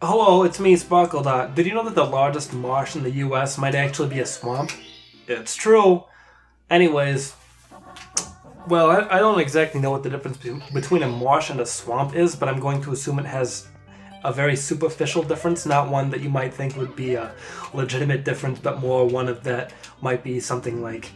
Hello, it's me, SparkleDart. Did you know that the largest marsh in the US might actually be a swamp? It's true. Anyways, well, I don't exactly know what the difference between a marsh and a swamp is, but I'm going to assume it has a very superficial difference, not one that you might think would be a legitimate difference, but more one of that might be something like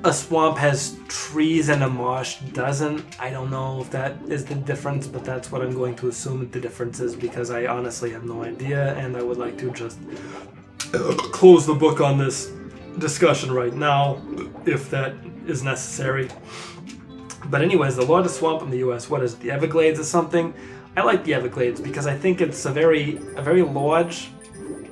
a swamp has trees and a marsh doesn't. I don't know if that is the difference, but that's what I'm going to assume that the difference is because I honestly have no idea, and I would like to just close the book on this discussion right now, if that is necessary. But anyways, the largest swamp in the U.S., what is it, the Everglades or something? I like the Everglades because I think it's a very large,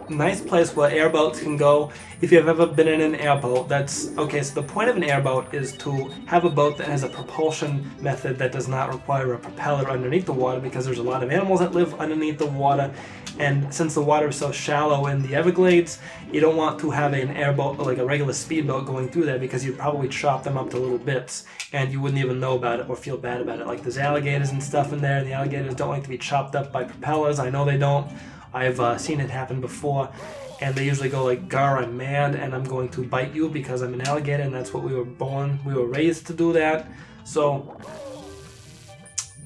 nice place where airboats can go. If you've ever been in an airboat, that's okay. So the point of an airboat is to have a boat that has a propulsion method that does not require a propeller underneath the water, because there's a lot of animals that live underneath the water, and since the water is so shallow in the Everglades, you don't want to have an airboat like a regular speedboat going through there, because you'd probably chop them up to little bits and you wouldn't even know about it or feel bad about it. Like there's alligators and stuff in there, and the alligators don't like to be chopped up by propellers. I know they don't. I've seen it happen before, and they usually go like, "Gar, I'm mad, and I'm going to bite you because I'm an alligator," and that's what we were raised to do that. So,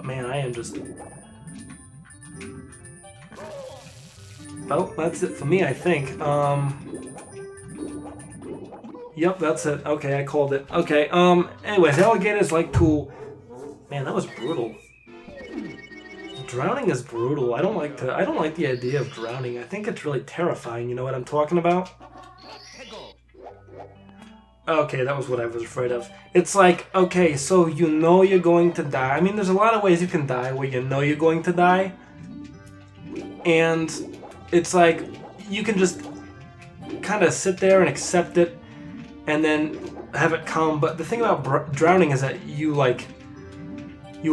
man, I am just... Well, that's it for me, I think. Yep, that's it. Okay, I called it. Okay, anyways, alligators like to... Man, that was brutal. Drowning is brutal. I don't like the idea of drowning. I think it's really terrifying. You know what I'm talking about? Okay, that was what I was afraid of. It's like, okay, so you know you're going to die. I mean, there's a lot of ways you can die where you know you're going to die. And it's like, you can just kind of sit there and accept it and then have it come. But the thing about drowning is that you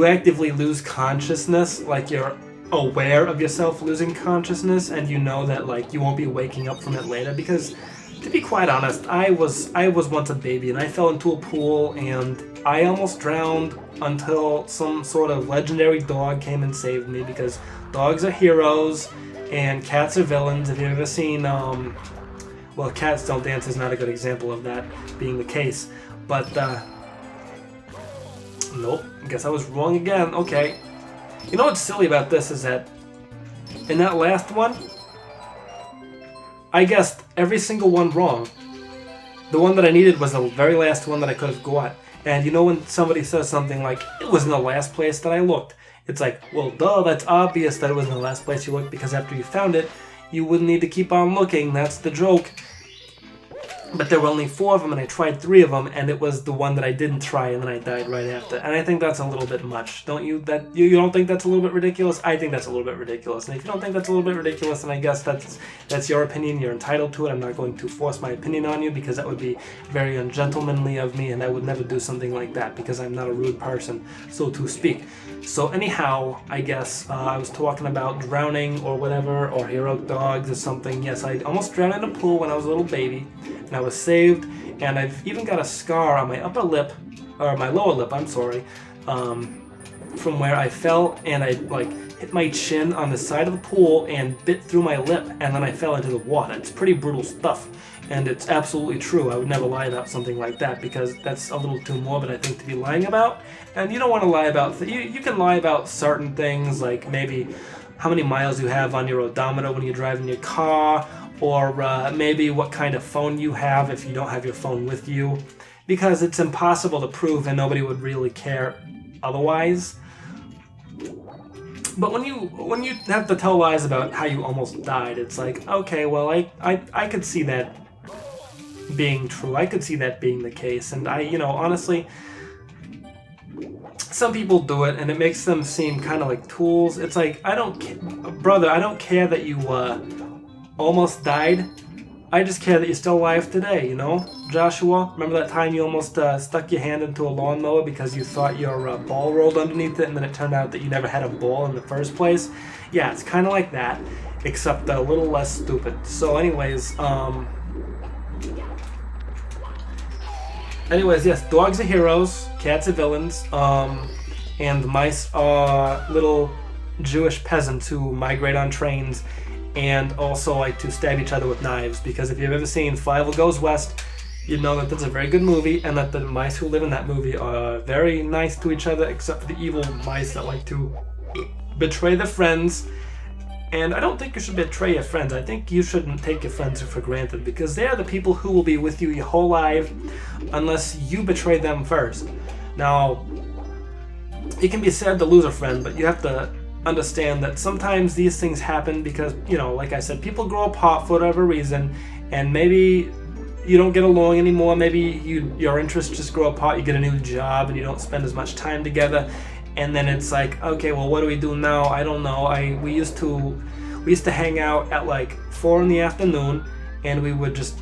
actively lose consciousness, like you're aware of yourself losing consciousness, and you know that like you won't be waking up from it later. Because to be quite honest, I was once a baby and I fell into a pool and I almost drowned until some sort of legendary dog came and saved me, because dogs are heroes and cats are villains. If you've ever seen well, Cats Don't Dance is not a good example of that being the case, but nope, I guess I was wrong again. Okay. You know what's silly about this is that in that last one, I guessed every single one wrong. The one that I needed was the very last one that I could have got. And you know when somebody says something like, "It was in the last place that I looked," it's like, well, duh, that's obvious that it was in the last place you looked, because after you found it, you wouldn't need to keep on looking. That's the joke. But there were only 4 of them, and I tried 3 of them, and it was the one that I didn't try, and then I died right after. And I think that's a little bit much, don't you? That you don't think that's a little bit ridiculous? I think that's a little bit ridiculous. And if you don't think that's a little bit ridiculous, then I guess that's your opinion. You're entitled to it. I'm not going to force my opinion on you, because that would be very ungentlemanly of me, and I would never do something like that, because I'm not a rude person, so to speak. So anyhow, I guess I was talking about drowning or whatever, or heroic dogs or something. Yes, I almost drowned in a pool when I was a little baby, and I was saved, and I've even got a scar on my upper lip, or my lower lip, I'm sorry, from where I fell and I hit my chin on the side of the pool and bit through my lip, and then I fell into the water. It's pretty brutal stuff, and it's absolutely true. I would never lie about something like that, because that's a little too morbid, I think, to be lying about. And you don't want to lie about you can lie about certain things, like maybe how many miles you have on your odometer when you're driving your car, or maybe what kind of phone you have if you don't have your phone with you, because it's impossible to prove and nobody would really care otherwise. But when you have to tell lies about how you almost died, it's like, okay, well, I could see that being true. I could see that being the case, and honestly, some people do it, and it makes them seem kind of like tools. It's like, brother, I don't care that you almost died. I just care that you're still alive today, you know? Joshua, remember that time you almost stuck your hand into a lawnmower because you thought your ball rolled underneath it, and then it turned out that you never had a ball in the first place? Yeah, it's kind of like that, except a little less stupid. So anyways, yes, dogs are heroes, cats are villains, and mice are little Jewish peasants who migrate on trains and also like to stab each other with knives. Because if you've ever seen Fievel Goes West, you know that that's a very good movie, and that the mice who live in that movie are very nice to each other, except for the evil mice that like to betray their friends. And I don't think you should betray your friends. I think you shouldn't take your friends for granted, because they are the people who will be with you your whole life unless you betray them first. Now, it can be sad to lose a friend, but you have to understand that sometimes these things happen because, like I said, people grow apart for whatever reason, and maybe you don't get along anymore. Maybe your interests just grow apart. You get a new job and you don't spend as much time together. And then it's like, okay, well, what do we do now? I don't know. We used to hang out at like 4 p.m, and we would just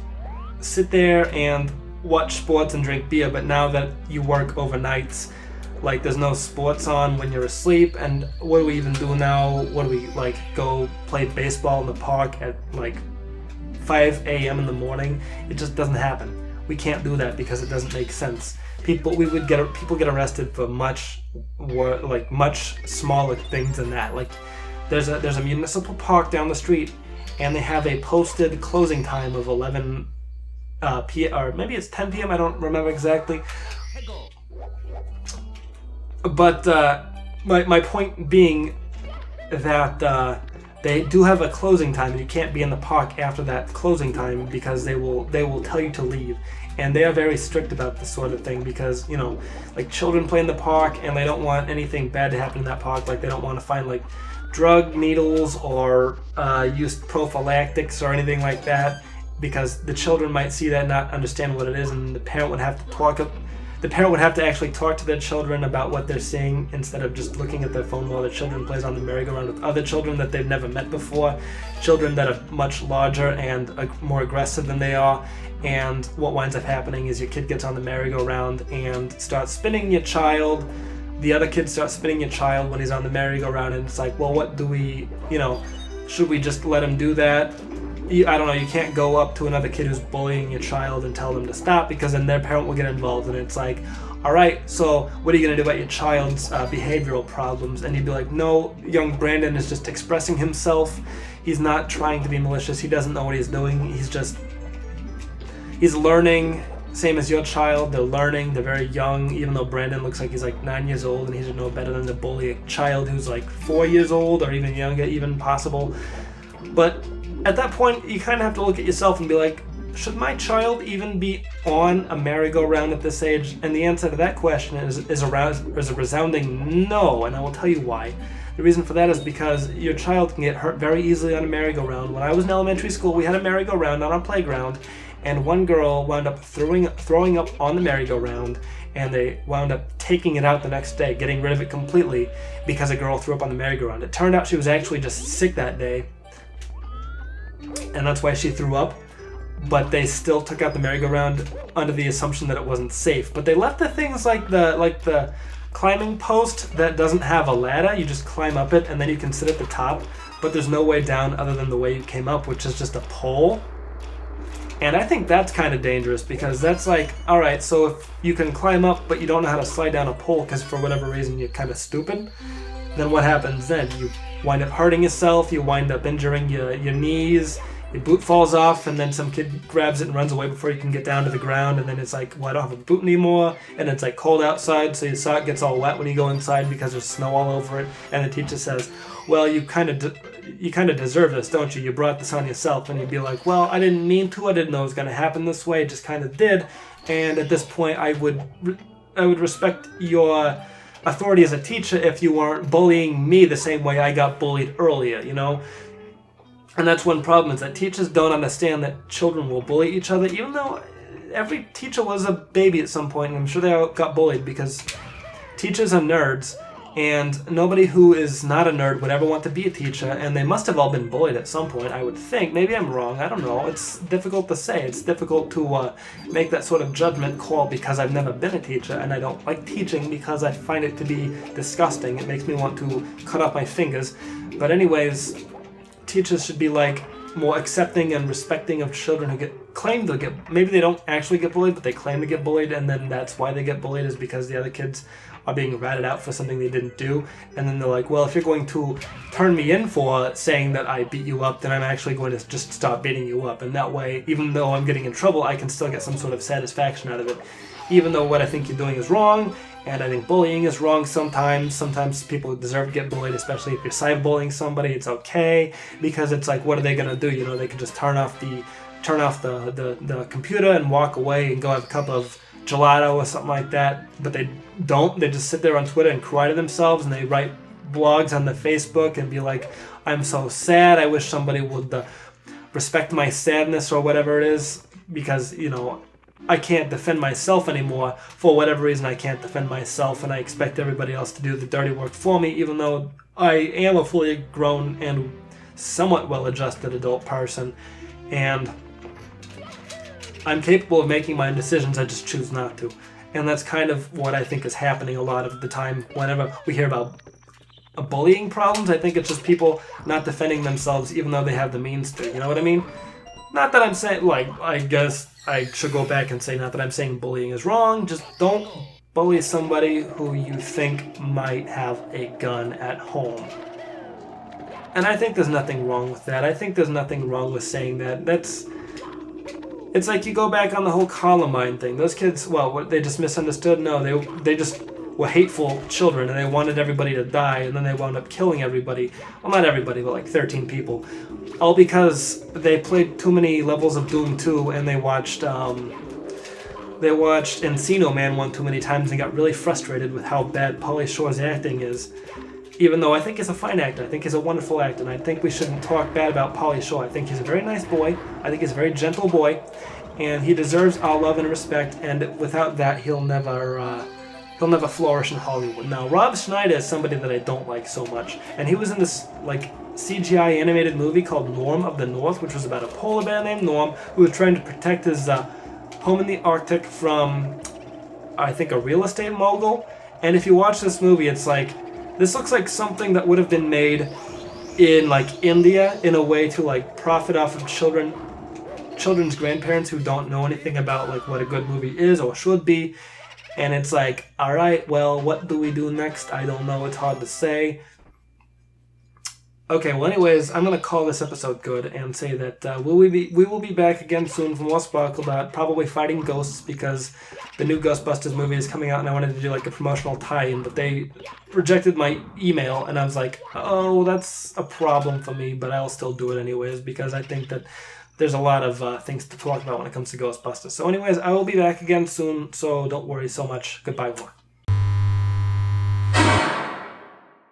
sit there and watch sports and drink beer. But now that you work overnights, like there's no sports on when you're asleep. And what do we even do now? What do we like go play baseball in the park at like 5 a.m. in the morning? It just doesn't happen. We can't do that because it doesn't make sense. People get arrested for much smaller things than that. Like there's a municipal park down the street, and they have a posted closing time of 11 p.m. or maybe it's 10 p.m. I don't remember exactly. But my point being that they do have a closing time, and you can't be in the park after that closing time because they will tell you to leave. And they are very strict about this sort of thing because, like children play in the park and they don't want anything bad to happen in that park. Like they don't want to find like drug needles or use prophylactics or anything like that, because the children might see that and not understand what it is, and the parent would have to actually talk to their children about what they're seeing instead of just looking at their phone while the children plays on the merry-go-round with other children that they've never met before, children that are much larger and more aggressive than they are. And what winds up happening is your kid gets on the merry-go-round and starts spinning your child. The other kids start spinning your child when he's on the merry-go-round, and it's like, well, what do we, should we just let him do that? I don't know, you can't go up to another kid who's bullying your child and tell them to stop, because then their parent will get involved, and it's like, all right, so what are you going to do about your child's behavioral problems? And you'd be like, no, young Brandon is just expressing himself. He's not trying to be malicious. He doesn't know what he's doing. He's learning, same as your child. They're learning. They're very young, even though Brandon looks like he's like 9 years old, and he should know better than to bully a child who's like 4 years old or even younger, even possible. But at that point, you kind of have to look at yourself and be like, should my child even be on a merry-go-round at this age? And the answer to that question is a resounding no, and I will tell you why. The reason for that is because your child can get hurt very easily on a merry-go-round. When I was in elementary school, we had a merry-go-round on our playground, and one girl wound up throwing up on the merry-go-round, and they wound up taking it out the next day, getting rid of it completely because a girl threw up on the merry-go-round. It turned out she was actually just sick that day, and that's why she threw up. But they still took out the merry-go-round under the assumption that it wasn't safe. But they left the things like the climbing post that doesn't have a ladder. You just climb up it and then you can sit at the top, but there's no way down other than the way you came up, which is just a pole. And I think that's kind of dangerous, because that's like, all right, so if you can climb up but you don't know how to slide down a pole because for whatever reason you're kind of stupid, then what happens then? You wind up hurting yourself, you wind up injuring your knees, your boot falls off, and then some kid grabs it and runs away before you can get down to the ground, and then it's like, well, I don't have a boot anymore, and it's like cold outside, so your sock gets all wet when you go inside because there's snow all over it, and the teacher says, well, you kind of deserve this, don't you? You brought this on yourself. And you'd be like, well, I didn't mean to, I didn't know it was going to happen this way, it just kind of did, and at this point I would respect your authority as a teacher if you weren't bullying me the same way I got bullied earlier, And that's one problem, is that teachers don't understand that children will bully each other, even though every teacher was a baby at some point, and I'm sure they all got bullied, because teachers are nerds, and nobody who is not a nerd would ever want to be a teacher, and they must have all been bullied at some point, I would think. Maybe I'm wrong, I don't know. It's difficult to say. It's difficult to make that sort of judgment call, because I've never been a teacher, and I don't like teaching because I find it to be disgusting. It makes me want to cut off my fingers. But anyways, teachers should be like more accepting and respecting of children who claim to get, maybe they don't actually get bullied, but they claim to get bullied, and then that's why they get bullied, is because the other kids are being ratted out for something they didn't do, and then they're like, well, if you're going to turn me in for saying that I beat you up, then I'm actually going to just stop beating you up, and that way, even though I'm getting in trouble, I can still get some sort of satisfaction out of it, even though what I think you're doing is wrong. And I think bullying is wrong sometimes. Sometimes people deserve to get bullied, especially if you're cyberbullying somebody. It's okay, because it's like, what are they gonna do? You know, they can just turn off the computer and walk away and go have a cup of gelato or something like that. But they don't. They just sit there on Twitter and cry to themselves, and they write blogs on the Facebook and be like, I'm so sad. I wish somebody would respect my sadness or whatever it is, because, you know, I can't defend myself anymore. For whatever reason, I can't defend myself, and I expect everybody else to do the dirty work for me, even though I am a fully grown and somewhat well-adjusted adult person, and I'm capable of making my own decisions. I just choose not to. And that's kind of what I think is happening a lot of the time whenever we hear about bullying problems. I think it's just people not defending themselves even though they have the means to. You know what I mean? Not that I'm saying, like, I guess I should go back and say, not that I'm saying bullying is wrong, just don't bully somebody who you think might have a gun at home. And I think there's nothing wrong with that. I think there's nothing wrong with saying that. It's like you go back on the whole Columbine thing. Those kids, well, what, they just misunderstood? No, they just were hateful children, and they wanted everybody to die, and then they wound up killing everybody. Well, not everybody, but like 13 people. All because they played too many levels of Doom 2, and they watched Encino Man one too many times and got really frustrated with how bad Pauly Shore's acting is. Even though I think he's a fine actor, I think he's a wonderful actor, and I think we shouldn't talk bad about Pauly Shore. I think he's a very nice boy. I think he's a very gentle boy, and he deserves our love and respect. And without that, he'll never flourish in Hollywood. Now, Rob Schneider is somebody that I don't like so much, and he was in this like CGI animated movie called Norm of the North, which was about a polar bear named Norm who was trying to protect his home in the Arctic from, I think, a real estate mogul. And if you watch this movie, it's like, this looks like something that would have been made in like India in a way to like profit off of children's grandparents who don't know anything about like what a good movie is or should be. And it's like, all right, well, what do we do next? I don't know. It's hard to say. Okay, well, anyways, I'm going to call this episode good and say that we will be back again soon for more SparkleDart, probably fighting ghosts, because the new Ghostbusters movie is coming out and I wanted to do like a promotional tie-in, but they rejected my email, and I was like, oh, that's a problem for me, but I'll still do it anyways, because I think that there's a lot of things to talk about when it comes to Ghostbusters. So anyways, I will be back again soon, so don't worry so much. Goodbye, more.